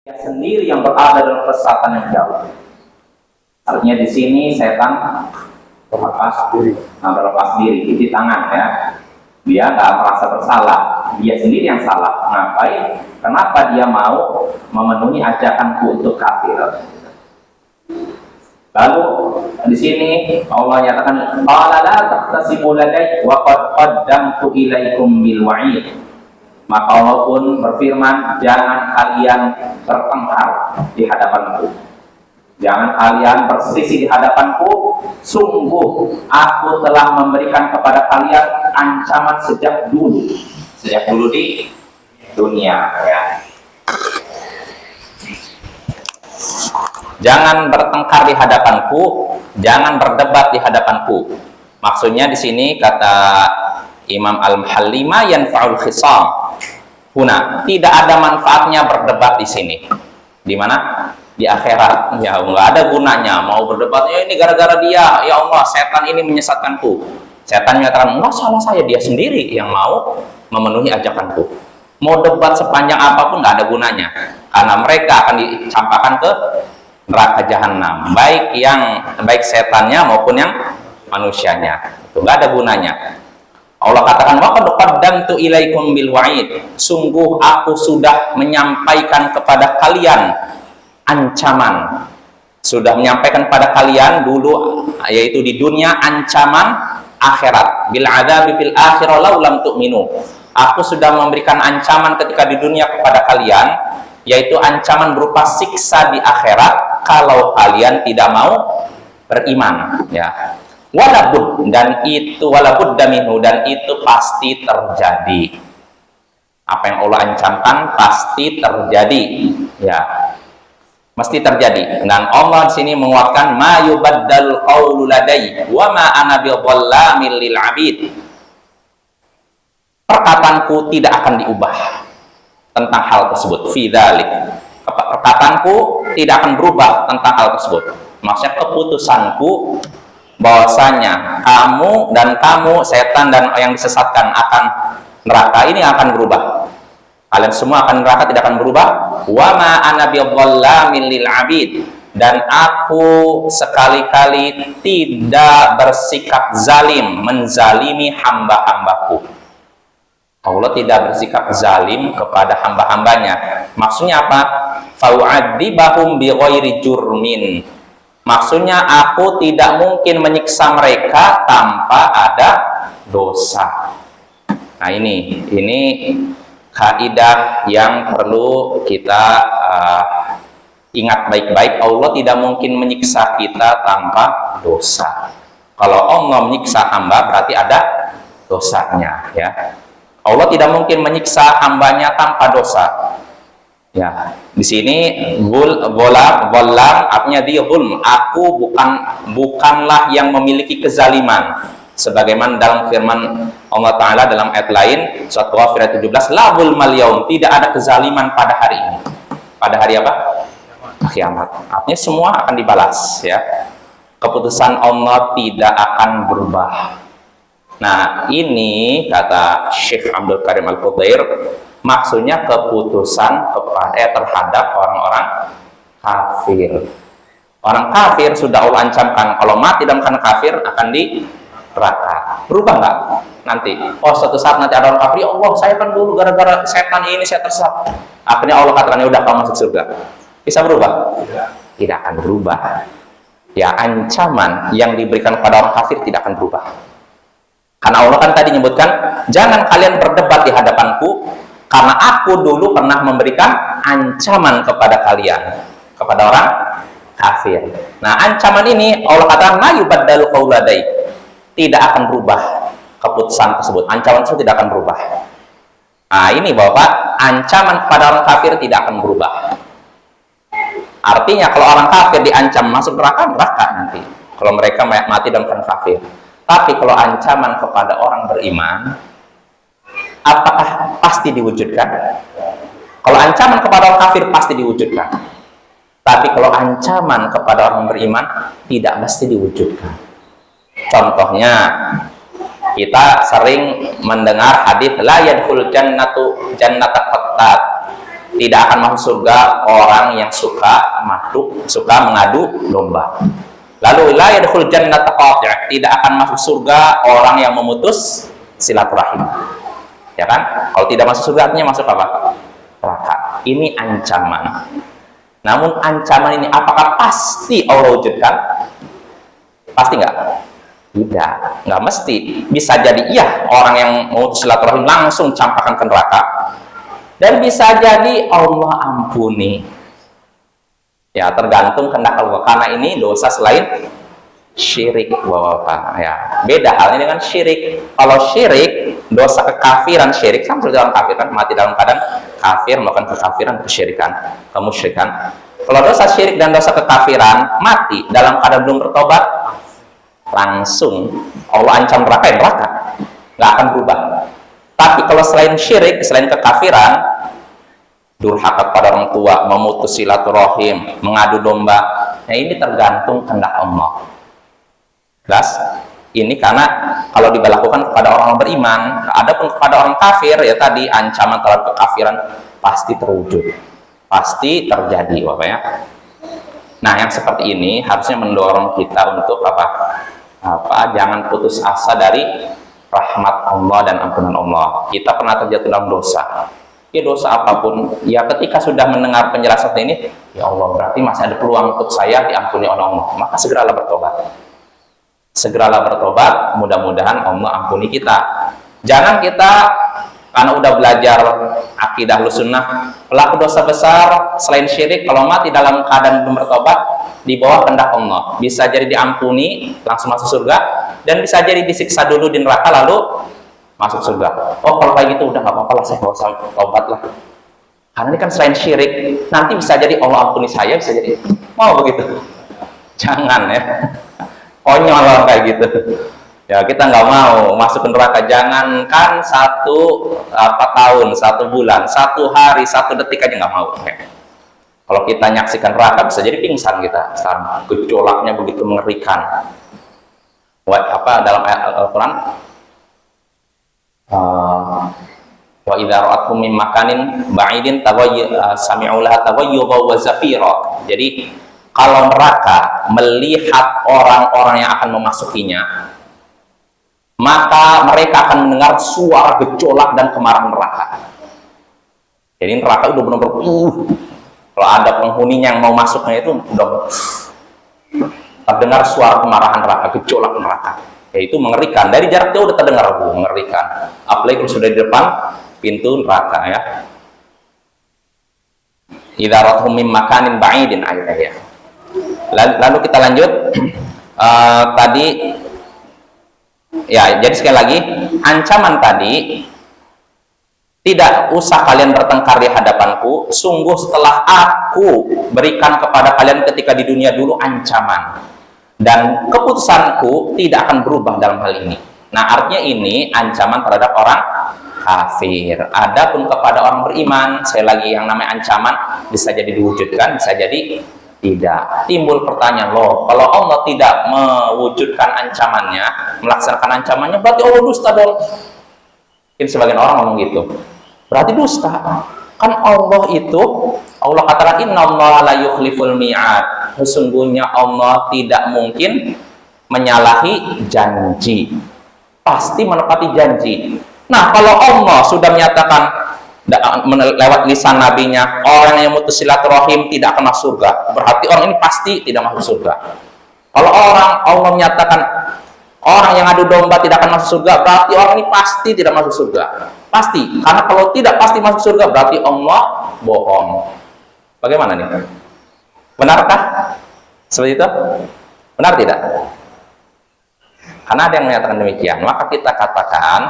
Dia sendiri yang berada dalam kesesatan yang jauh. Artinya di sini setan berlepas diri, cuci tangan ya. Dia nggak merasa bersalah, dia sendiri yang salah. Ngapain? Kenapa dia mau memenuhi ajakanku untuk kafir? Lalu di sini Allah nyatakan, "Qala la taqtasimu ladai wa qad qaddamtu ilaikum bil wa'id." Maka Allah pun berfirman, jangan kalian bertengkar di hadapanku. Jangan kalian berselisih di hadapanku. Sungguh aku telah memberikan kepada kalian ancaman sejak dulu. Sejak dulu di dunia ya. Jangan bertengkar di hadapanku, jangan berdebat di hadapanku. Maksudnya di sini kata Imam Al-Muhalli ma yanfa'ul khisam. Huna, tidak ada manfaatnya berdebat di sini. Di mana? Di akhirat. Ya, nggak ada gunanya mau berdebat. Ya ini gara-gara dia. Ya Allah, setan ini menyesatkanku. Setan menyatakan, enggak salah saya, dia sendiri yang mau memenuhi ajakanku. Mau debat sepanjang apapun nggak ada gunanya. Karena mereka akan dicampakkan ke neraka jahanam. Baik setannya maupun yang manusianya. Itu nggak ada gunanya. Allah katakan, wa qad qaddamtu ilaikum bil wa'id. Sungguh aku sudah menyampaikan kepada kalian ancaman. Sudah menyampaikan kepada kalian dulu, yaitu di dunia, ancaman akhirat. Bil adzabi fil akhirah law lam tu'minu. Aku sudah memberikan ancaman ketika di dunia kepada kalian, yaitu ancaman berupa siksa di akhirat kalau kalian tidak mau beriman, ya. Walabud dan itu dan itu pasti terjadi. Apa yang Allah ancamkan pasti terjadi, ya, mesti terjadi. Dan Allah di sini menguatkan ma yubaddal qaulu ladai wa ma ana bidzallamin lil abid. Perkataanku tidak akan diubah tentang hal tersebut. Fi dzalik. Perkataanku tidak akan berubah tentang hal tersebut. Maksudnya keputusanku bahwasanya kamu, setan dan yang disesatkan akan neraka ini akan berubah. Kalian semua akan neraka, tidak akan berubah. Wa ma ana bidzallamin lil abid, dan aku sekali-kali tidak bersikap zalim, menzalimi hamba-hambaku. Allah tidak bersikap zalim kepada hamba-hambanya. Maksudnya apa? Fa'u'adzibahum bighairi jurmin. Maksudnya aku tidak mungkin menyiksa mereka tanpa ada dosa. Nah ini kaidah yang perlu kita ingat baik-baik. Allah tidak mungkin menyiksa kita tanpa dosa. Kalau Allah menyiksa hamba berarti ada dosanya, ya. Allah tidak mungkin menyiksa hambanya tanpa dosa. Ya, di sini bolam artinya dia zulm. Aku bukanlah yang memiliki kezaliman. Sebagaimana dalam firman Allah Ta'ala dalam ayat lain, surat Ghafir ayat 17, la zulmal yaum, tidak ada kezaliman pada hari ini. Pada hari apa? Kiamat. Artinya semua akan dibalas, ya. Keputusan Allah tidak akan berubah. Nah, ini kata Syekh Abdul Karim Al-Qudair, maksudnya keputusan terhadap orang-orang kafir. Orang kafir sudah Allah ancamkan, kalau mati dalam keadaan kafir akan di neraka. Berubah nggak nanti? Oh, suatu saat nanti ada orang kafir, ya Allah, saya kan dulu gara-gara setan ini saya tersesat. Akhirnya Allah katakan, ya udah kamu masuk surga. Bisa berubah? Tidak akan berubah. Ya, ancaman yang diberikan kepada orang kafir tidak akan berubah. Karena Allah kan tadi menyebutkan, jangan kalian berdebat di hadapanku, karena aku dulu pernah memberikan ancaman kepada kalian, kepada orang kafir. Nah, ancaman ini Allah katakan ma yubaddalu qaulu ladai, tidak akan berubah keputusan tersebut. Ancaman tersebut tidak akan berubah. Nah, ini Bapak, ancaman kepada orang kafir tidak akan berubah. Artinya kalau orang kafir diancam masuk neraka nanti. Kalau mereka mati dalam keadaan kafir. Tapi kalau ancaman kepada orang beriman, apakah pasti diwujudkan? Kalau ancaman kepada orang kafir pasti diwujudkan. Tapi kalau ancaman kepada orang beriman tidak mesti diwujudkan. Contohnya, kita sering mendengar hadis la yadkhul jannata qattat. tidak akan masuk surga orang yang suka mengadu domba. Lalu la yadkhul jannata qati', tidak akan masuk surga orang yang memutus silaturahim. Ya kan? Kalau tidak masuk surga artinya masuk apa? Neraka. Ini ancaman. Namun ancaman ini apakah pasti Allah wujudkan? Pasti nggak? Tidak, nggak mesti. Bisa jadi iya orang yang memutus silaturahim langsung campakkan ke neraka, dan bisa jadi Allah ampuni. Ya, tergantung kehendak Allah. Karena ini dosa selain syirik, Bapak. Ya, beda halnya dengan syirik. Kalau syirik, dosa kekafiran, syirik kan sudah dalam kafir, kan mati dalam keadaan kafir, melakukan kekafiran, kesyirikan, kemusyrikan. Kalau dosa syirik dan dosa kekafiran, mati dalam keadaan belum bertobat, langsung Allah ancam neraka, nggak akan berubah. Tapi kalau selain syirik, selain kekafiran, durhaka kepada orang tua, memutus silaturahim, mengadu domba, nah ini tergantung kehendak Allah. Jelas? Ini karena kalau diberlakukan kepada orang beriman, adapun kepada orang kafir, ya tadi ancaman terhadap kekafiran pasti terwujud, pasti terjadi, Bapak ya. Nah, yang seperti ini harusnya mendorong kita untuk jangan putus asa dari rahmat Allah dan ampunan Allah. Kita pernah terjatuh dalam dosa. Ya dosa apapun, ya ketika sudah mendengar penjelasan ini, ya Allah berarti masih ada peluang untuk saya diampuni oleh Allah, maka segeralah bertobat. Segeralah bertobat, mudah-mudahan Allah ampuni kita. Jangan kita karena udah belajar akidah Ahlussunnah, pelaku dosa besar selain syirik, kalau mati dalam keadaan belum bertobat, di bawah kehendak Allah, bisa jadi diampuni langsung masuk surga, dan bisa jadi disiksa dulu di neraka lalu masuk surga. Oh, kalau kayak gitu udah nggak apa-apa lah, saya nggak usah tobat lah. Karena ini kan selain syirik, nanti bisa jadi Allah ampuni saya, bisa jadi mau begitu. Jangan ya, konyol lah kayak gitu. Ya kita nggak mau masuk ke neraka. Jangankan 1 tahun, 1 bulan, 1 hari, 1 detik aja nggak mau. Kalau kita nyaksikan neraka bisa jadi pingsan kita. Sekarang gejolaknya begitu mengerikan. Dalam ayat Al-Quran, wa idza ra'atuhum min makanin ba'idin sami'u laha taghayyuba wa zafira. Jadi kalau neraka melihat orang-orang yang akan memasukinya, maka mereka akan mendengar suara gejolak dan kemarahan neraka. Jadi neraka udah benar-benar kalau ada penghuninya yang mau masuknya itu udah terdengar suara kemarahan neraka, gejolak neraka. Yaitu mengerikan, dari jarak jauh udah terdengar mengerikan, apalagi kalau sudah di depan pintu neraka ya. Idza ra'atuhum min makanin ba'idin ayat ya. Lalu kita lanjut tadi ya, jadi sekali lagi ancaman tadi, tidak usah kalian bertengkar di hadapanku, sungguh setelah aku berikan kepada kalian ketika di dunia dulu ancaman, dan keputusanku tidak akan berubah dalam hal ini. Nah, artinya ini ancaman terhadap orang kafir. Adapun kepada orang beriman, saya lagi yang namanya ancaman bisa jadi diwujudkan, bisa jadi tidak. Timbul pertanyaan, loh, kalau Allah tidak mewujudkan ancamannya, melaksanakan ancamannya, berarti Allah dusta dong. Mungkin sebagian orang ngomong gitu. Berarti dusta. Kan Allah itu, Allah katakan innallaha la yukhliful mi'ad. Sesungguhnya Allah tidak mungkin menyalahi janji. Pasti menepati janji. Nah, kalau Allah sudah menyatakan lewat lisan nabinya, orang yang mutus silaturahim tidak akan masuk surga, berarti orang ini pasti tidak masuk surga. Kalau Allah menyatakan orang yang adu domba tidak akan masuk surga, berarti orang ini pasti tidak masuk surga. Pasti. Karena kalau tidak pasti masuk surga, berarti Allah bohong. Bagaimana nih? Benarkah seperti itu? Benar tidak? Karena ada yang menyatakan demikian, maka kita katakan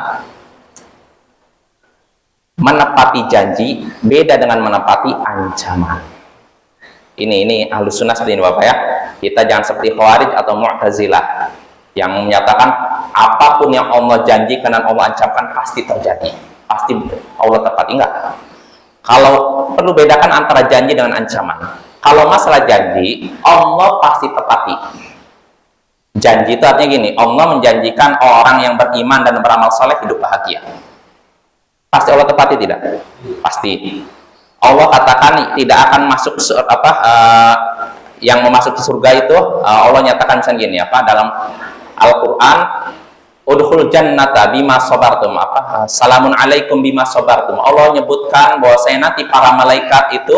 menepati janji beda dengan menepati ancaman. Ini Ahlussunnah seperti ini Bapak ya. Kita jangan seperti Khawarij atau Mu'tazilah yang menyatakan apapun yang Allah janjikan dan Allah ancamkan pasti terjadi, pasti Allah tepati. Enggak. Kalau perlu bedakan antara janji dengan ancaman. Kalau masalah janji, Allah pasti tepati. Janji itu artinya gini, Allah menjanjikan orang yang beriman dan beramal soleh hidup bahagia. Pasti Allah tepati tidak? Pasti. Allah katakan tidak akan masuk yang memasuki surga itu, Allah nyatakan misalnya gini apa dalam Al-Qur'an, udkhul jannata bima sabartum, salamun alaikum bima sabartum. Allah menyebutkan bahwa nanti para malaikat itu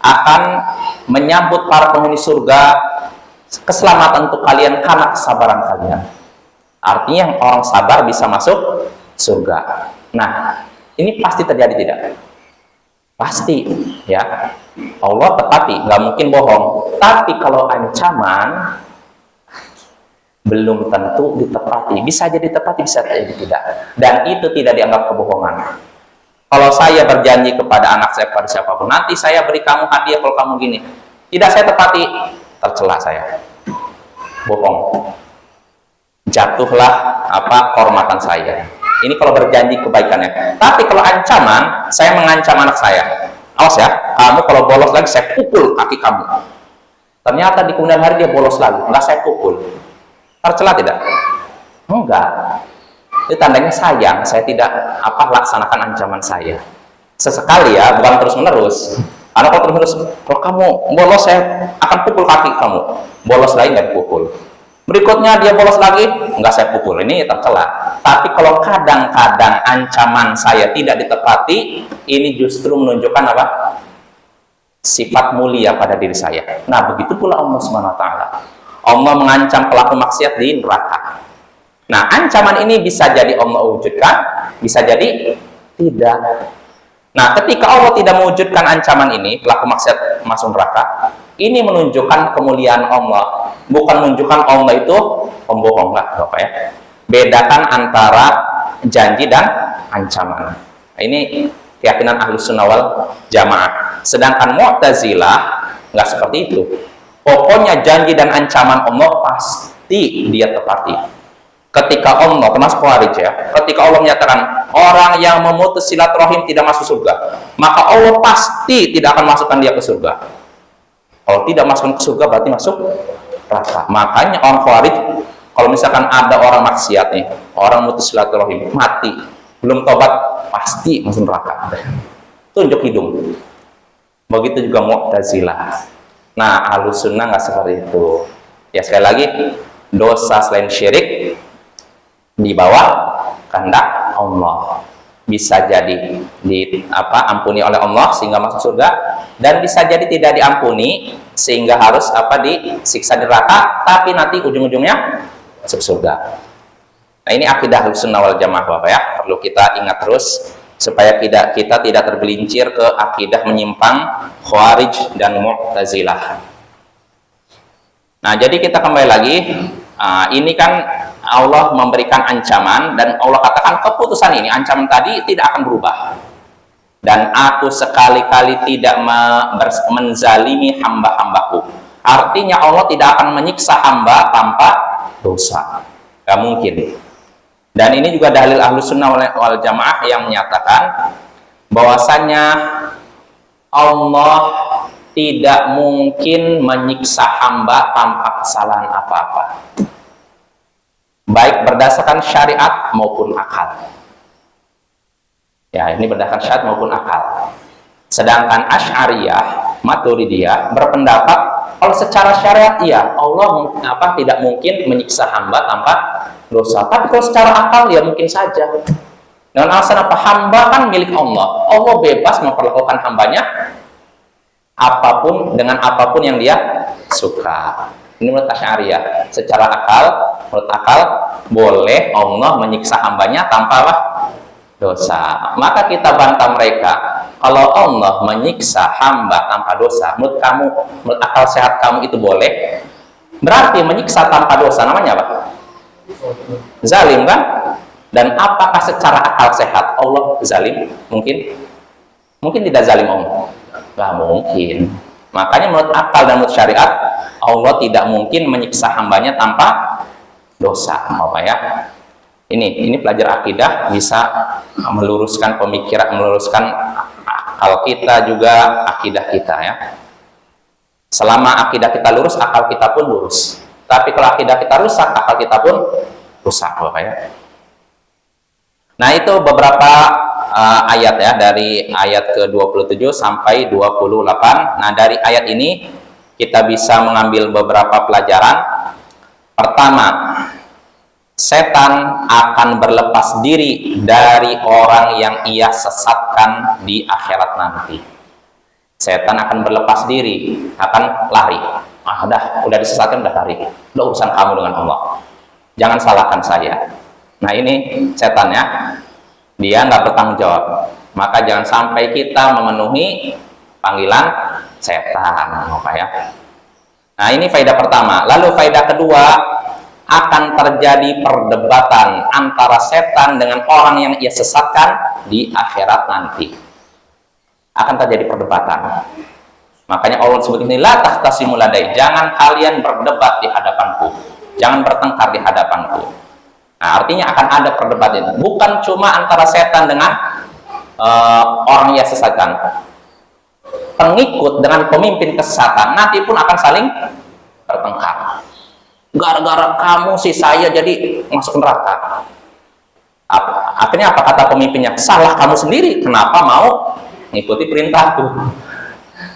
akan menyambut para penghuni surga, keselamatan untuk kalian karena kesabaran kalian. Artinya orang sabar bisa masuk surga. Nah, ini pasti terjadi tidak? Pasti, ya. Allah tepati, nggak mungkin bohong. Tapi kalau ancaman belum tentu ditepati. Bisa jadi tepati, bisa jadi tidak. Dan itu tidak dianggap kebohongan. Kalau saya berjanji kepada anak saya, kepada siapapun, nanti saya beri kamu hadiah kalau kamu gini, tidak saya tepati, tercela saya. Bohong. Jatuhlah kehormatan saya. Ini kalau berjanji kebaikannya. Tapi kalau ancaman, saya mengancam anak saya, awas ya, kamu kalau bolos lagi saya pukul kaki kamu. Ternyata di kemudian hari dia bolos lagi, enggak saya pukul. Tercela tidak? Enggak. Itu tandanya sayang, saya tidak laksanakan ancaman saya. Sesekali ya, bukan terus menerus. Karena kalau terus menerus, kalau kamu bolos saya akan pukul kaki kamu. Bolos lagi nggak pukul. Berikutnya dia bolos lagi, enggak saya pukul. Ini tercela. Tapi kalau kadang-kadang ancaman saya tidak ditepati, ini justru menunjukkan sifat mulia pada diri saya. Nah, begitu pula Allah Subhanahu wa taala. Allah mengancam pelaku maksiat di neraka. Nah, ancaman ini bisa jadi Allah wujudkan, bisa jadi tidak. Nah, ketika Allah tidak mewujudkan ancaman ini, pelaku maksiat masuk neraka, ini menunjukkan kemuliaan Allah, bukan menunjukkan Allah itu pembohong, Bapak ya. Bedakan antara janji dan ancaman. Ini keyakinan Ahlus Sunnah wal Jamaah. Sedangkan Mu'tazilah nggak seperti itu. Pokoknya janji dan ancaman Allah pasti dia tepati. Ketika Allah, termasuk Khawarij ya, ketika Allah menyatakan orang yang memutus silaturahim tidak masuk surga, maka Allah pasti tidak akan masukkan dia ke surga. Kalau tidak masuk ke surga berarti masuk neraka. Makanya orang Khawarij, kalau misalkan ada orang maksiat nih, orang mutus silaturahim, mati, belum tobat, pasti masuk neraka. Tunjuk hidung. Begitu juga Mu'tazilah. Nah, Ahlus Sunnah nggak seperti itu. Ya sekali lagi, dosa selain syirik di bawah kehendak Allah. Bisa jadi ampuni oleh Allah sehingga masuk surga, dan bisa jadi tidak diampuni sehingga harus disiksa di neraka, tapi nanti ujung-ujungnya masuk surga. Nah, ini akidah Ahlussunnah wal Jamaah, Bapak ya. Perlu kita ingat terus supaya kita tidak tergelincir ke akidah menyimpang Khawarij dan Mu'tazilah. Nah, jadi kita kembali lagi, ini kan Allah memberikan ancaman, dan Allah katakan keputusan ini, ancaman tadi tidak akan berubah. Dan aku sekali-kali tidak menzalimi hamba-hambaku. Artinya Allah tidak akan menyiksa hamba tanpa dosa. Gak mungkin. Dan ini juga dalil Ahlus Sunnah wal Jamaah yang menyatakan bahwasanya Allah tidak mungkin menyiksa hamba tanpa kesalahan apa-apa, baik berdasarkan syariat maupun akal. Ya, ini berdasarkan syariat maupun akal. Sedangkan Asy'ariyah, Maturidiyah berpendapat kalau secara syariat iya, Allah tidak mungkin menyiksa hamba tanpa dosa. Tapi kalau secara akal ya mungkin saja. Dengan alasan apa? Hamba kan milik Allah. Allah bebas memperlakukan hambanya dengan apapun yang dia suka. Ini menurut Asy'ariyah. Secara akal, menurut akal boleh Allah menyiksa hambanya tanpa dosa. Maka kita bantah mereka, kalau Allah menyiksa hamba tanpa dosa, menurut akal sehat kamu itu boleh, berarti menyiksa tanpa dosa namanya apa? Zalim kan? Dan apakah secara akal sehat Allah zalim? Mungkin tidak zalim Allah? Nggak mungkin. Makanya menurut akal dan menurut syariat, Allah tidak mungkin menyiksa hambanya tanpa dosa. Apa ya? Ini pelajar akidah bisa meluruskan pemikiran, meluruskan akal kita juga akidah kita ya. Selama akidah kita lurus, akal kita pun lurus. Tapi kalau akidah kita rusak, akal kita pun rusak, Bapak ya. Nah, itu beberapa ayat ya, dari ayat ke-27 sampai 28. Nah, dari ayat ini kita bisa mengambil beberapa pelajaran. Pertama, setan akan berlepas diri dari orang yang ia sesatkan di akhirat nanti. Setan akan berlepas diri, akan lari. Udah disesatkan, udah lari. Udah urusan kamu dengan Allah. Jangan salahkan saya. Nah, ini setan ya. Dia nggak bertanggung jawab. Maka jangan sampai kita memenuhi panggilan setan, ya. Nah, ini faedah pertama. Lalu faedah kedua, akan terjadi perdebatan antara setan dengan orang yang ia sesatkan di akhirat nanti. Akan terjadi perdebatan. Makanya Allah sebut ini, la tahtasimu ladai, jangan kalian berdebat di hadapanku, jangan bertengkar di hadapanku. Nah, artinya akan ada perdebatan. Bukan cuma antara setan dengan orang yang sesatkan. Pengikut dengan pemimpin kesesatan nanti pun akan saling bertengkar. Gara-gara kamu sih saya jadi masuk neraka. Akhirnya apa kata pemimpinnya? Salah kamu sendiri, kenapa mau mengikuti perintahku?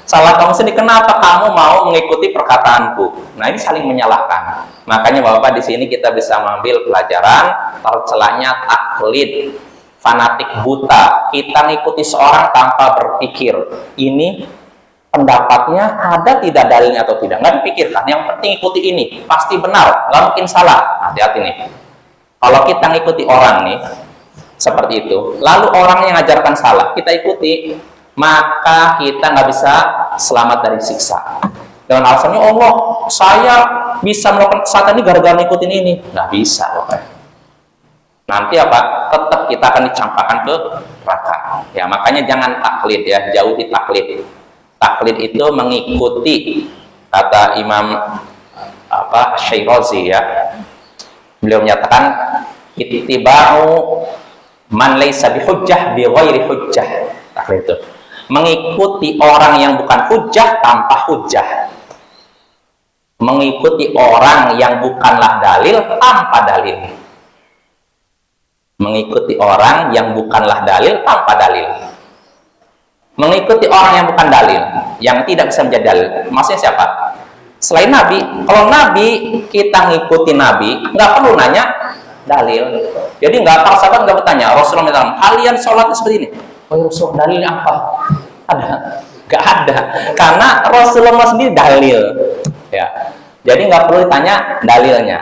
Salah kamu sendiri, kenapa kamu mau mengikuti perkataanku? Nah, ini saling menyalahkan. Makanya Bapak di sini kita bisa mengambil pelajaran tercelanya taklid, fanatik buta. Kita ngikuti seorang tanpa berpikir ini pendapatnya ada tidak dalilnya atau tidak, nggak dipikirkan. Yang penting ikuti ini, pasti benar, nggak mungkin salah. Hati-hati nih. Kalau kita ngikuti orang nih seperti itu, lalu orang yang ngajarkan salah kita ikuti, maka kita nggak bisa selamat dari siksa. Dengan alasannya Allah, saya bisa melakukan kesalahan ini gara-gara ngikutin ini, nggak bisa. Nanti apa? Tetap kita akan dicampakkan ke neraka. Ya, makanya jangan taklid ya, jauhi taklid. Taklid itu mengikuti, kata Imam Syirazi ya. Beliau menyatakan ittiba'u man laysa bihujjah bi ghairi hujjah. Taklid itu mengikuti orang yang bukan hujjah tanpa hujjah. Mengikuti orang yang bukanlah dalil tanpa dalil. Mengikuti orang yang bukanlah dalil tanpa dalil. Mengikuti orang yang bukan dalil, yang tidak bisa menjadi dalil. Maksudnya siapa? Selain Nabi. Kalau Nabi, kita ngikuti Nabi, nggak perlu nanya dalil. Jadi nggak, para sahabat nggak bertanya, Rasulullah bilang, kalian sholat seperti ini. Oh Rasul, dalilnya apa? Ada? Nggak ada. Karena Rasulullah sendiri dalil. Ya. Jadi nggak perlu ditanya dalilnya.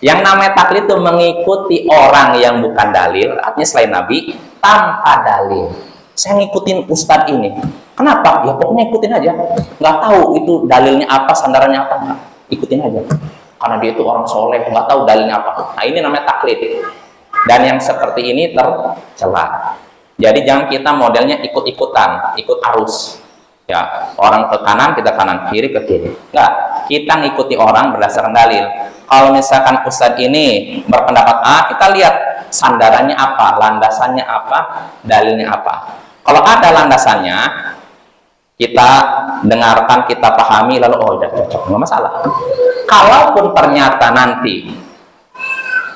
Yang namanya taklid itu mengikuti orang yang bukan dalil, artinya selain Nabi, tanpa dalil. Saya ngikutin ustadz ini. Kenapa? Ya pokoknya ikutin aja. Nggak tahu itu dalilnya apa, sandarannya apa, nggak. Ikutin aja. Karena dia itu orang soleh, nggak tahu dalilnya apa. Nah, ini namanya taklid. Dan yang seperti ini tercela. Jadi jangan kita modelnya ikut-ikutan, ikut arus. Ya, orang ke kanan, kita kanan, kiri ke kiri. Nggak. Kita ngikuti orang berdasarkan dalil. Kalau misalkan ustadz ini berpendapat A, kita lihat sandarannya apa, landasannya apa, dalilnya apa. Kalau ada landasannya, kita dengarkan, kita pahami, lalu oh udah cocok, nggak masalah. Kalaupun ternyata nanti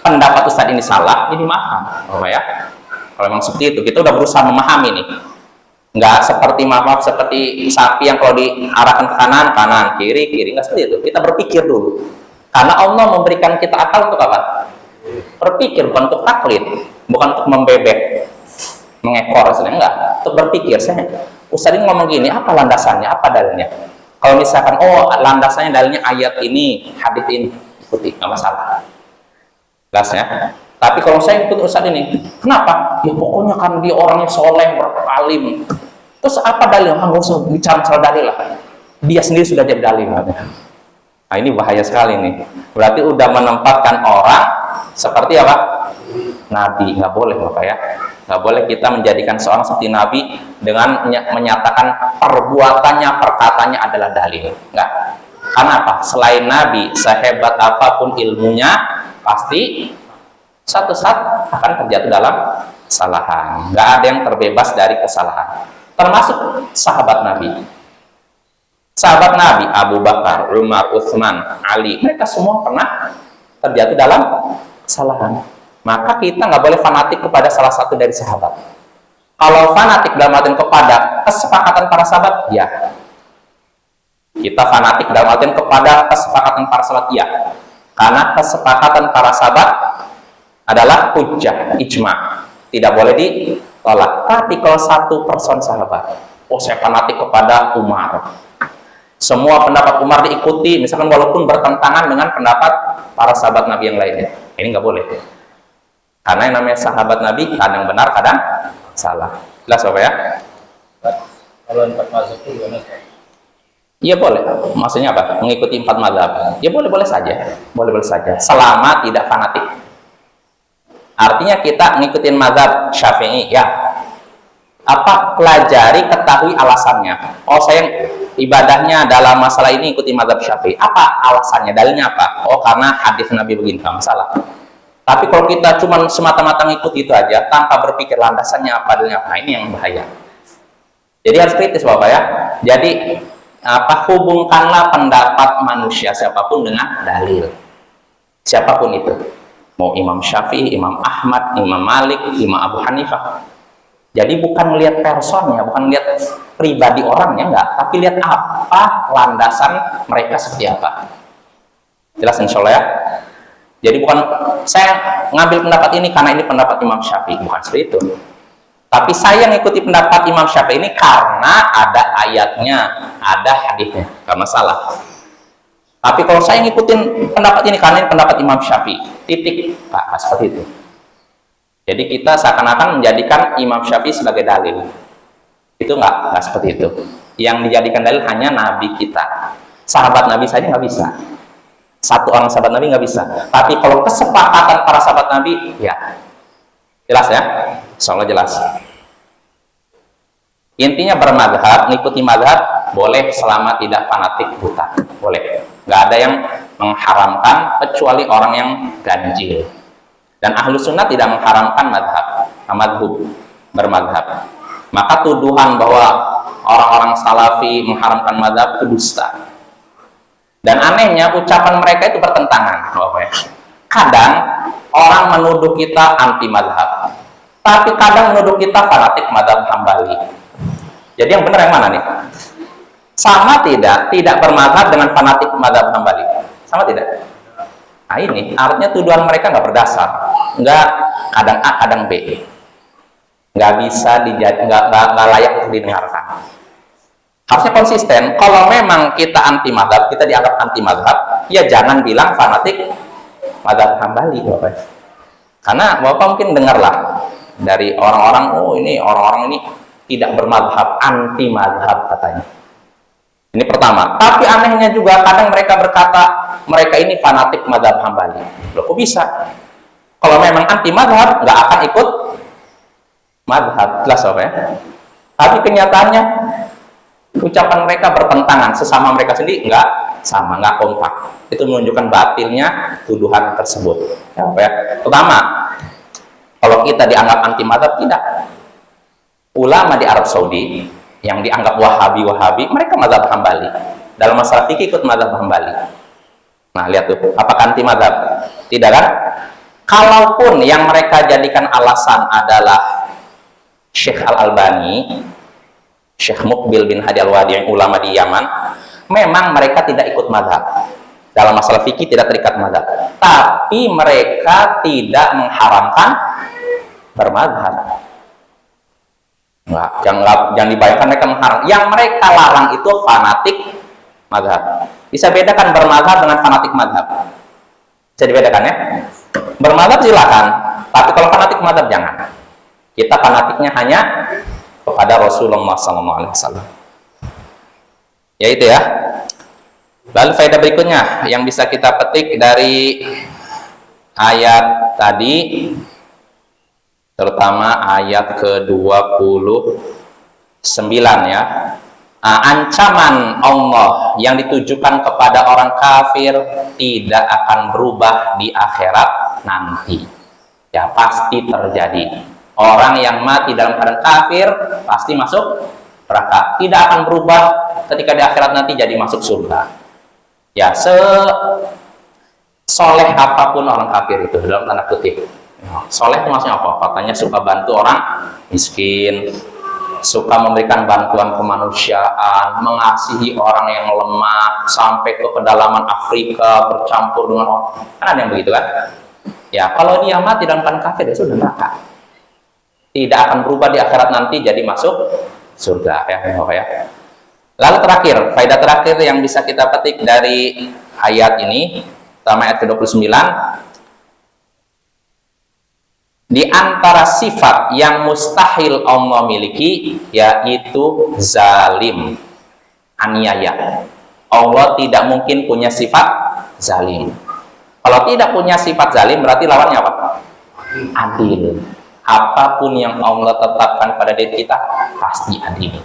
pendapat ustadz ini salah, ini maaf, ya. Kalau memang seperti itu, kita udah berusaha memahami nih. Nggak seperti maaf seperti sapi yang kalau diarahkan ke kanan, kanan, kiri, kiri, nggak seperti itu. Kita berpikir dulu. Karena Allah memberikan kita akal untuk apa? Berpikir, bukan untuk taklid, bukan untuk membebek, mengekor, enggak. Untuk berpikir, Ustaz ini ngomong gini, apa landasannya, apa dalilnya? Kalau misalkan, oh landasannya dalilnya ayat ini, hadis ini, ikuti, nggak masalah. Jelas ya? Tapi kalau saya ikut Ustaz ini, kenapa? Ya pokoknya kan dia orangnya soleh, beralim. Terus apa dalil? Nggak usah bicara dalil lah. Dia sendiri sudah jadi dalil. Nah, ini bahaya sekali nih. Berarti udah menempatkan orang seperti apa? Nabi. Nggak boleh Bapak ya. Nggak boleh kita menjadikan seorang seperti Nabi dengan menyatakan perbuatannya, perkataannya adalah dalil. Nggak. Karena apa? Selain Nabi, sehebat apapun ilmunya, pasti satu saat akan terjatuh dalam kesalahan. Nggak ada yang terbebas dari kesalahan. Termasuk sahabat Nabi. Sahabat Nabi, Abu Bakar, Umar, Utsman, Ali, mereka semua pernah terjatuh dalam kesalahan. Maka kita nggak boleh fanatik kepada salah satu dari sahabat. Kalau fanatik dalam artian kepada kesepakatan para sahabat, ya. Kita fanatik dalam artian kepada kesepakatan para sahabat, ya. Karena kesepakatan para sahabat adalah hujjah, ijma. Tidak boleh ditolak. Tapi kalau satu person sahabat, oh saya fanatik kepada Umar, semua pendapat Umar diikuti, misalkan walaupun bertentangan dengan pendapat para sahabat Nabi yang lainnya, ini nggak boleh. Karena yang namanya sahabat Nabi kadang benar, kadang salah. Jelas apa ya? Kalau 4 mazhab itu gimana? Iya boleh. Maksudnya apa? Mengikuti 4 mazhab. Ya boleh-boleh saja. Boleh-boleh saja. Selama tidak fanatik. Artinya kita ngikutin mazhab Syafi'i, ya. Apa? Pelajari, ketahui alasannya. Oh, saya ibadahnya dalam masalah ini ikuti mazhab Syafi'i. Apa alasannya? Dalilnya apa? Oh, karena hadis Nabi begini, nggak masalah. Tapi kalau kita cuma semata-mata ngikut itu aja tanpa berpikir landasannya apa, dalilnya apa, ini yang bahaya. Jadi harus kritis Bapak ya. Jadi hubungkanlah pendapat manusia siapapun dengan dalil. Siapapun itu. Mau Imam Syafi'i, Imam Ahmad, Imam Malik, Imam Abu Hanifah. Jadi bukan melihat personnya, bukan melihat pribadi orangnya, enggak, tapi lihat apa landasan mereka seperti apa. Jelas insya Allah ya. Jadi bukan saya ngambil pendapat ini karena ini pendapat Imam Syafi'i, bukan seperti itu. Tapi saya ngikuti pendapat Imam Syafi'i ini karena ada ayatnya, ada hadisnya, nggak masalah. Tapi kalau saya ngikutin pendapat ini karena ini pendapat Imam Syafi'i, titik, Pak, seperti itu. Jadi kita seakan-akan menjadikan Imam Syafi'i sebagai dalil. Itu nggak seperti itu. Yang dijadikan dalil hanya Nabi kita. Sahabat Nabi saja nggak bisa. Satu orang sahabat Nabi nggak bisa. Tapi kalau kesepakatan para sahabat Nabi, ya. Jelas ya? Insya Allah jelas. Intinya bermadhab, ngikuti madhab, boleh selama tidak fanatik buta. Boleh. Nggak ada yang mengharamkan kecuali orang yang ganjil. Dan ahlu sunnah tidak mengharamkan madhab, bermadhab. Maka tuduhan bahwa orang-orang salafi mengharamkan madhab itu dusta. Dan anehnya ucapan mereka itu bertentangan. Kadang orang menuduh kita anti madhab, tapi kadang menuduh kita fanatik madhab Hambali. Jadi yang benar yang mana nih? Sama tidak? Tidak bermadhab dengan fanatik madhab Hambali. Sama tidak? Nah ini artinya tuduhan mereka nggak berdasar, nggak kadang A kadang B, nggak bisa nggak layak untuk didengarkan. Harusnya konsisten. Kalau memang kita anti madhab, kita dianggap anti madhab, ya jangan bilang fanatik madhab Hambali, Bapak. Karena Bapak mungkin dengarlah dari orang-orang, oh ini orang-orang ini tidak bermadhab, anti madhab katanya. Ini pertama. Tapi anehnya juga kadang mereka berkata mereka ini fanatik madhab Hambali. Loh, kok bisa? Kalau memang anti madhab, nggak akan ikut madhab. Jelas apa ya? Tapi kenyataannya ucapan mereka bertentangan, sesama mereka sendiri nggak sama, nggak kompak. Itu menunjukkan batilnya tuduhan tersebut. Ya, apa ya? Pertama, kalau kita dianggap anti madhab, tidak. Ulama di Arab Saudi yang dianggap Wahabi, mereka madhab Hambali. Dalam masalah fikih ikut madhab Hambali. Nah, lihat tuh, apakah anti madhab? Tidak kan? Kalaupun yang mereka jadikan alasan adalah Syekh Al-Albani, Syekh Muqbil bin Hadi Al-Wadi, ulama di Yaman, memang mereka tidak ikut madhab. Dalam masalah fikih tidak terikat madhab. Tapi mereka tidak mengharamkan bermadhab. Jangan dibayangkan mereka mengharam. Yang mereka larang itu fanatik madhab. Bisa bedakan bermadhab dengan fanatik madhab. Bisa dibedakan ya? Bermadhab silakan, tapi kalau fanatik madhab jangan. Kita fanatiknya hanya kepada Rasulullah SAW. Ya itu ya. Lalu faedah berikutnya yang bisa kita petik dari ayat tadi, terutama ayat ke-29 ya. Ancaman Allah yang ditujukan kepada orang kafir tidak akan berubah di akhirat nanti. Ya pasti terjadi. Orang yang mati dalam keadaan kafir pasti masuk neraka. Tidak akan berubah ketika di akhirat nanti jadi masuk surga. Ya soleh apapun orang kafir itu dalam tanda kutip. Soleh itu maksudnya apa? Katanya suka bantu orang miskin, suka memberikan bantuan kemanusiaan, mengasihi orang yang lemah, sampai ke pedalaman Afrika, bercampur dengan orang. Kan ada yang begitu kan? Ya, kalau dia mati dalam keadaan kafir, dia sudah neraka. Tidak akan berubah di akhirat nanti jadi masuk surga. Ya. Lalu terakhir, faedah terakhir yang bisa kita petik dari ayat ini, pertama ayat ke-29, di antara sifat yang mustahil Allah miliki yaitu zalim, aniaya. Allah tidak mungkin punya sifat zalim. Kalau tidak punya sifat zalim berarti lawannya apa? Adil. Apapun yang Allah tetapkan pada diri kita pasti adil.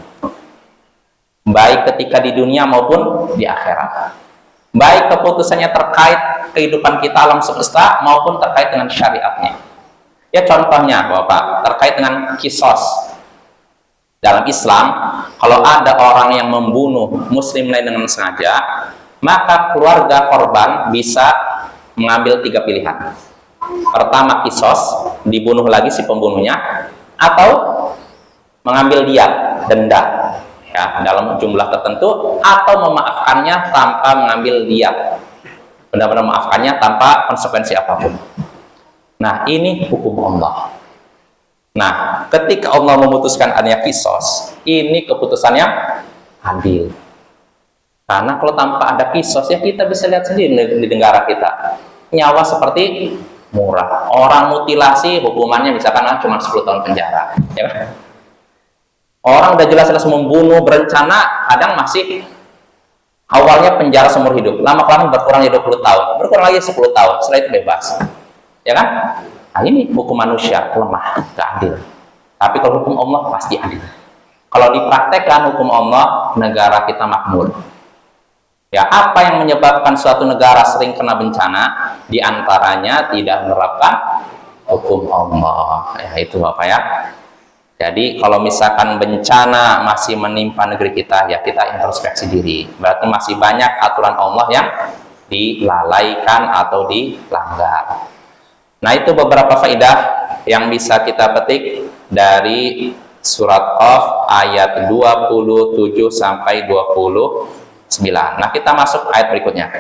Baik ketika di dunia maupun di akhirat. Baik keputusannya terkait kehidupan kita alam semesta maupun terkait dengan syariatnya. Ya contohnya Bapak, terkait dengan kisos. Dalam Islam, kalau ada orang yang membunuh muslim lain dengan sengaja, maka keluarga korban bisa mengambil 3 pilihan. Pertama, kisos, dibunuh lagi si pembunuhnya, atau mengambil dia, denda, ya, dalam jumlah tertentu, atau memaafkannya tanpa mengambil dia, benar-benar memaafkannya tanpa konsekuensi apapun. Nah, ini hukum Allah. Nah, ketika Allah memutuskan adanya kisos, ini keputusannya adil. Karena kalau tanpa ada kisos, ya kita bisa lihat sendiri di negara kita. Nyawa seperti murah. Orang mutilasi hukumannya misalkan cuma 10 tahun penjara. Ya kan? Orang udah jelas-jelas membunuh berencana, kadang masih awalnya penjara seumur hidup. Lama-kelamaan berkurang jadi 20 tahun. Berkurang lagi 10 tahun. Setelah itu bebas. Ya kan? Nah, ini hukum manusia lemah, gak adil. Tapi kalau hukum Allah pasti adil. Kalau dipraktekkan hukum Allah, negara kita makmur. Ya, apa yang menyebabkan suatu negara sering kena bencana? Di antaranya tidak menerapkan hukum Allah. Ya, itu Bapak ya. Jadi kalau misalkan bencana masih menimpa negeri kita, ya kita introspeksi diri. Berarti masih banyak aturan Allah yang dilalaikan atau dilanggar. Nah, itu beberapa faedah yang bisa kita petik dari surat Qaf ayat 27 sampai 29. Nah, kita masuk ayat berikutnya.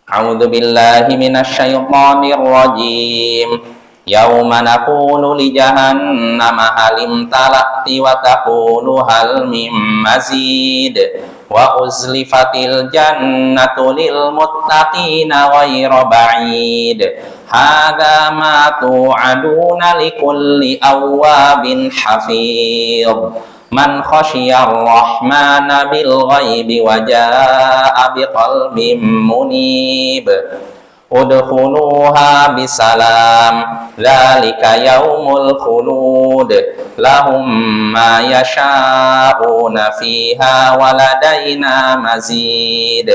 A'udzu billahi minasyaitonir rajim. Yauma naqulu li jahannama halim talati wa taqulu hal mim mazid. Wa uzlifatil jannatu lil muttaqina ghayra ba'id. Hadza ma tu'aduna likulli awwabin hafiz. Man khasyiyar rahmana bil ghaibi wa jaa'a biqalbin munib. Udkhuluha bisalam. Dzalika yaumul khulud. Lahum ma yasha'una fiha waladaina mazid.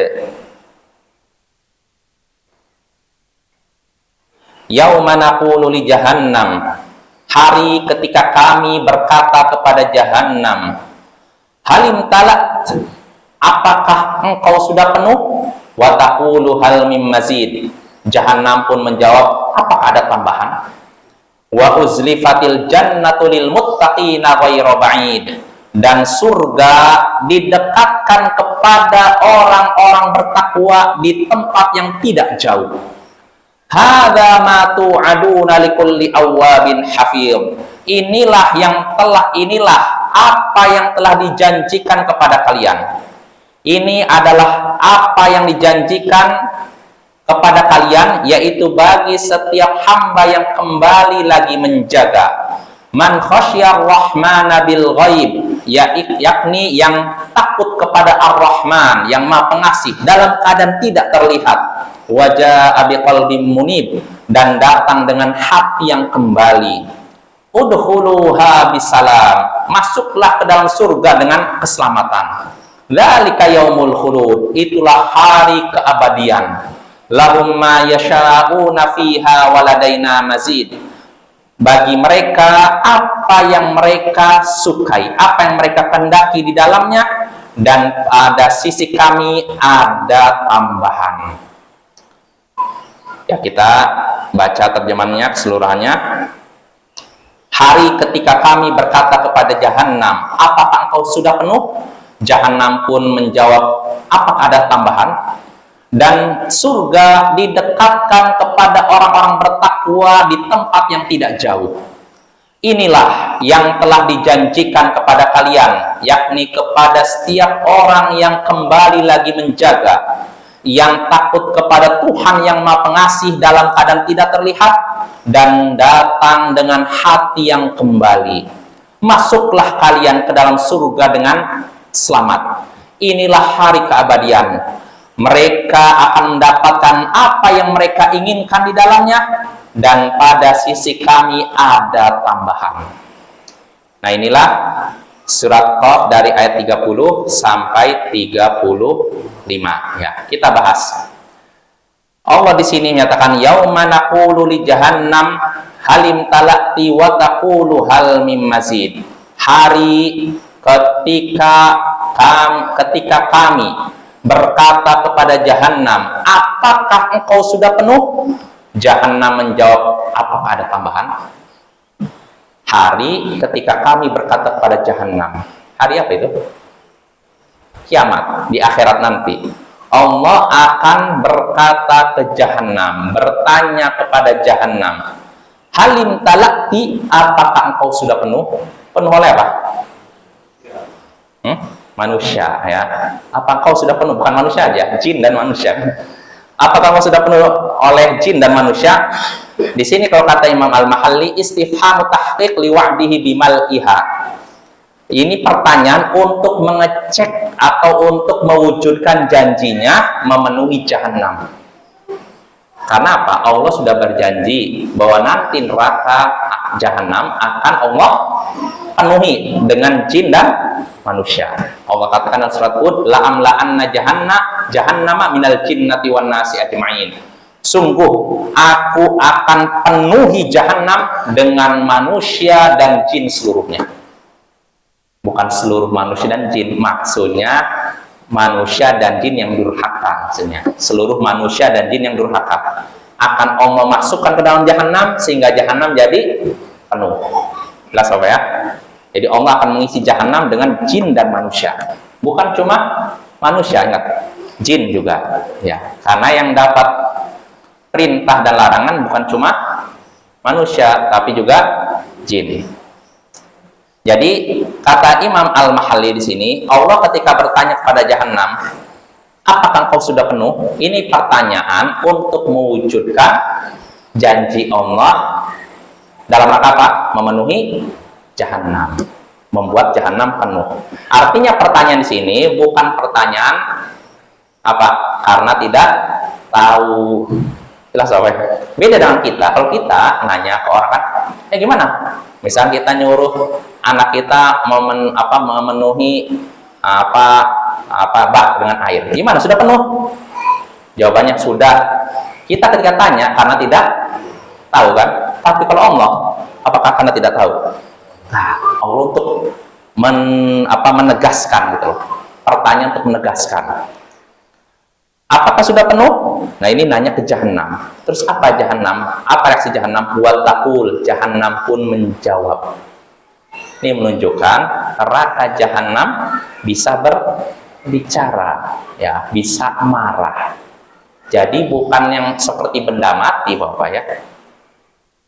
Yauma naqulu li jahannam. Hari ketika kami berkata kepada jahannam, halim talat, apakah engkau sudah penuh? Wa taqulu hal mim mazid. Jahannam pun menjawab, apakah ada tambahan? Wa uzlifatil jannatu lil muttaqina ghayra ba'id. Dan surga didekatkan kepada orang-orang bertakwa di tempat yang tidak jauh. Hadza ma tu'aduna likulli awwabin hafiz. Inilah apa yang telah dijanjikan kepada kalian. Ini adalah apa yang dijanjikan kepada kalian, yaitu bagi setiap hamba yang kembali lagi menjaga. Man khasyar rahmana bil ghaib, yakni yang takut kepada Ar-Rahman, yang Maha Pengasih dalam keadaan tidak terlihat. Wajah abi qalbim munib, dan datang dengan hati yang kembali. Udkhuluha bisalam, masuklah ke dalam surga dengan keselamatan. Dzalika yaumul khulud, itulah hari keabadian. Lahum ma yasha'una fiha waladaina mazid. Bagi mereka apa yang mereka sukai, apa yang mereka kehendaki di dalamnya, dan pada sisi kami ada tambahan. Ya, kita baca terjemahannya keseluruhannya. Hari ketika kami berkata kepada Jahannam, apakah engkau sudah penuh? Jahannam pun menjawab, apakah ada tambahan? Dan surga didekatkan kepada orang-orang bertakwa di tempat yang tidak jauh. Inilah yang telah dijanjikan kepada kalian, yakni kepada setiap orang yang kembali lagi menjaga, yang takut kepada Tuhan yang Maha Pengasih dalam keadaan tidak terlihat, dan datang dengan hati yang kembali. Masuklah kalian ke dalam surga dengan selamat. Inilah hari keabadian. Mereka akan mendapatkan apa yang mereka inginkan di dalamnya, dan pada sisi kami ada tambahan. Nah, inilah surat Qaf dari ayat 30 sampai 35. Ya, kita bahas. Allah di sini menyatakan yauma naqulu li jahannam halim talati wa taqulu hal mim mazid. Hari ketika kami berkata kepada Jahannam, apakah engkau sudah penuh? Jahannam menjawab, apakah ada tambahan? Hari ketika kami berkata kepada Jahannam. Hari apa itu? Kiamat, di akhirat nanti. Allah akan berkata ke Jahannam, bertanya kepada Jahannam, halim talati, apakah engkau sudah penuh? Penuh oleh apa? Manusia, ya. Apa engkau sudah penuh? Bukan manusia aja, jin dan manusia. Apakah engkau sudah penuh oleh jin dan manusia? Di sini kalau kata Imam Al-Mahalli, istifhamu tahqiq liwa'dihi bimal iha. Ini pertanyaan untuk mengecek atau untuk mewujudkan janjinya memenuhi Jahannam. Karena apa? Allah sudah berjanji bahwa nanti neraka Jahannam akan Allah penuhi dengan jin dan manusia. Allah katakan dalam surat Hud, la'amla'anna jahannama minal jinnati wan nasi ajma'in. Sungguh aku akan penuhi Jahannam dengan manusia dan jin seluruhnya. Bukan seluruh manusia dan jin, maksudnya manusia dan jin yang durhaka, maksudnya seluruh manusia dan jin yang durhaka akan Allah masukkan ke dalam Jahannam sehingga Jahannam jadi penuh. Jelas apa ya? Jadi Allah akan mengisi Jahannam dengan jin dan manusia. Bukan cuma manusia, ingat, jin juga, ya. Karena yang dapat perintah dan larangan bukan cuma manusia, tapi juga jin. Jadi kata Imam Al-Mahalli di sini, Allah ketika bertanya kepada Jahannam, apakah engkau sudah penuh? Ini pertanyaan untuk mewujudkan janji Allah dalam rangka apa? Memenuhi Jahannam, membuat Jahannam penuh. Artinya pertanyaan di sini bukan pertanyaan apa? Karena tidak tahu. Jelas apa? Beda dengan kita. Kalau kita nanya ke orang kan, gimana? Misal kita nyuruh anak kita memenuhi bak dengan air. Gimana? Sudah penuh? Jawabannya sudah. Kita ketika tanya karena tidak tahu kan? Tapi kalau Allah, apakah karena tidak tahu? Nah, Allah untuk menegaskan gitu loh. Pertanyaan untuk menegaskan. Apakah sudah penuh? Nah, ini nanya ke Jahannam. Terus apa Jahannam? Apa reaksi Jahannam? Buat takul. Jahannam pun menjawab. Ini menunjukkan neraka Jahannam bisa berbicara, ya, bisa marah. Jadi bukan yang seperti benda mati, Bapak ya.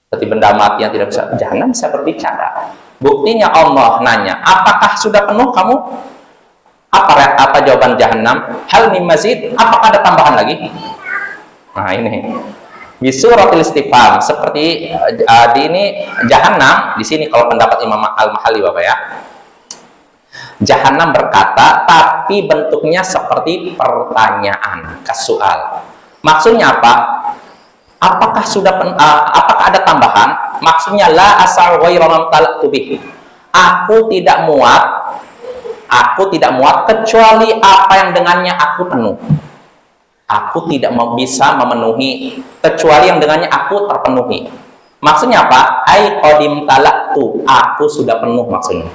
Seperti benda mati yang tidak bisa. Jahannam bisa berbicara. Buktinya Allah nanya, apakah sudah penuh kamu? Apa jawaban Jahannam? Hal mim mazid, apakah ada tambahan lagi? Nah, ini di suratul istifham seperti di ini Jahannam di sini kalau pendapat Imam Al-Mahalli Bapak ya. Jahannam berkata tapi bentuknya seperti pertanyaan, kasual. Maksudnya apa? Apakah apakah ada tambahan? Maksudnya la asal ghairu mamtalatu bih. Aku tidak muat kecuali apa yang dengannya aku penuh. Aku tidak bisa memenuhi kecuali yang dengannya aku terpenuhi. Maksudnya apa? Ai qadim talaktu, aku sudah penuh maksudnya.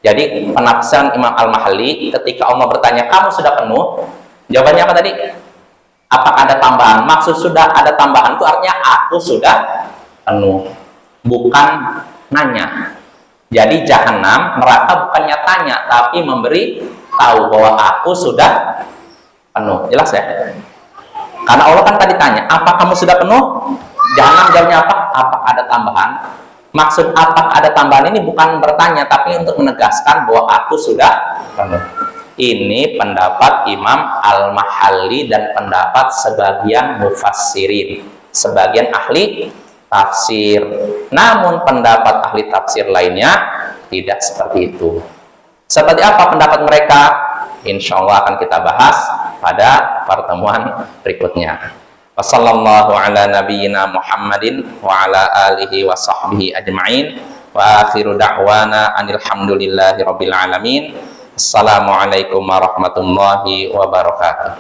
Jadi penafsiran Imam Al-Mahalli ketika Allah bertanya, kamu sudah penuh? Jawabannya apa tadi? Apakah ada tambahan? Maksud sudah ada tambahan itu artinya aku sudah penuh, bukan nanya. Jadi jahanam, neraka bukannya tanya, tapi memberi tahu bahwa aku sudah penuh. Jelas ya? Karena Allah kan tadi tanya, apa kamu sudah penuh? Jahanam jawabnya apa? Apakah ada tambahan? Maksud apakah ada tambahan ini bukan bertanya, tapi untuk menegaskan bahwa aku sudah penuh. Ini pendapat Imam Al-Mahalli dan pendapat sebagian mufassirin, sebagian ahli tafsir. Namun pendapat ahli tafsir lainnya tidak seperti itu. Seperti apa pendapat mereka? Insya Allah akan kita bahas pada pertemuan berikutnya. Wassallallahu ala nabiyyina Muhammadin wa ala alihi wa sahbihi ajma'in. Wa akhiru da'wana anil hamdulillahi rabbil alamin. Assalamualaikum warahmatullahi wabarakatuh.